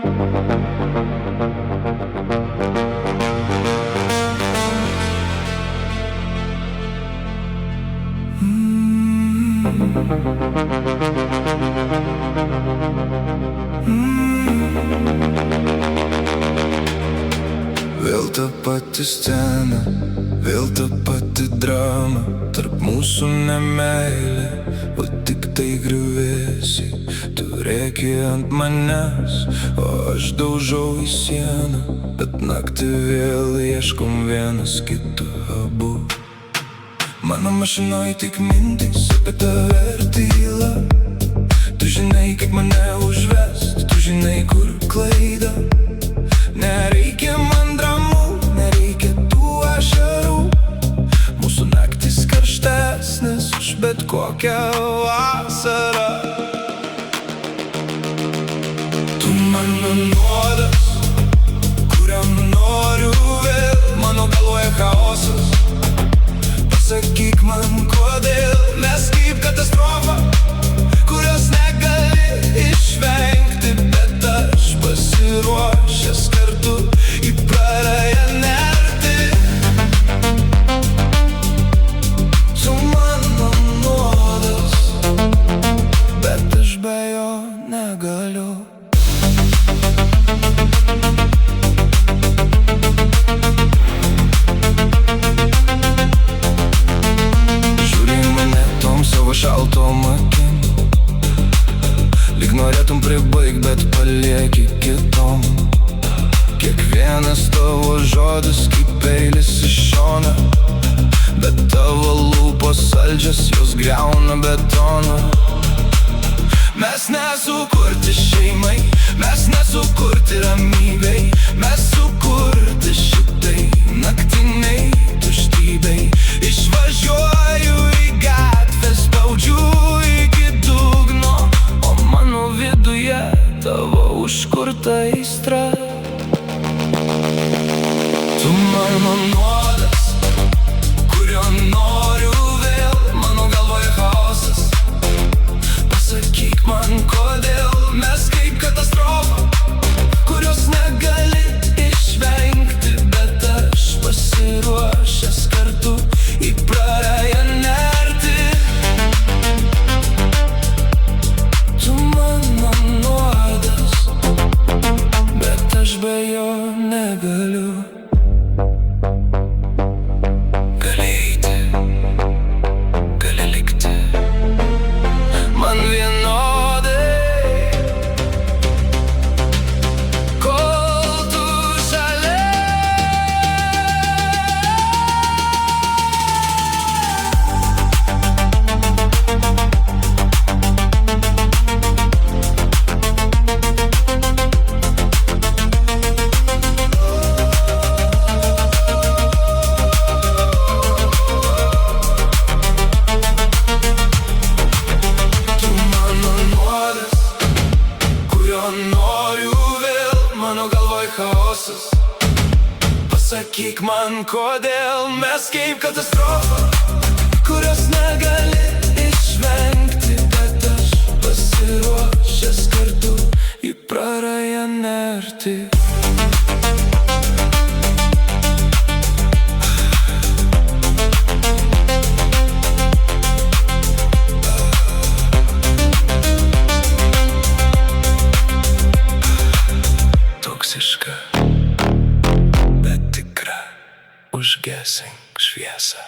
Vėl ta pati scena, vėl ta pati drama. Tarp mūsų nemeilė, o tik tai griuvėsiai. Tu rėki ant manęs, o aš daužau į sieną. Bet naktį vėl ieškom vienas kito abu. Mano mašinoj tik mintys apie tave ir tyla. Tu žinai, kaip mane užvest, tu žinai, kur klaida. Nereikia man dramų, nereikia tų ašarų. Mūsų naktis karštesnės už bet kokią vasarą. Tu mano nuodas, kuriam noriu vėl. Mano galvoje chaosas. Pasakyk man, kodėl mes kaip katastrofa, kurios negali išvengti. Bet aš pasiruošęs kartu į prarają nerti. Tu mano nuodas, bet aš be jo negaliu. Savo šaltom akim, lyg norėtum pribaigt, bet palieki kitom. Kiekvienas tavo žodis kaip peilis į šoną, bet tavo lūpos saldžios, jos griauna betoną. Mes nesukurti šeimai, mes nesukurti ramybei. Mes sukurti šitai naktiniai tuštybei. Išvažiuoju į gatvę, spaudžiu iki dugno, o mano viduje tavo užkurta aistra. Tu mano nuodas, kurio noriu vėl. Mano galvoje chaosas. Pasakyk man, kodėl mes kaip katastrofa, kurios negali išvengti. Bet aš pasiruošęs kartu į prarają nerti. Tu mano nuodas, bet aš be jo negaliu. Gali eiti, gali likti, man vienodai, kol tu šalia. Tu mano nuodas, kurio noriu vėl. Mano galvoj chaosas. Pasakyk man, kodėl mes kaip katastrofa, kurios negali išvengti. Bet aš pasiruošęs kartu į prarają nerti. Toksiška, bet tikra, užgesink šviesą.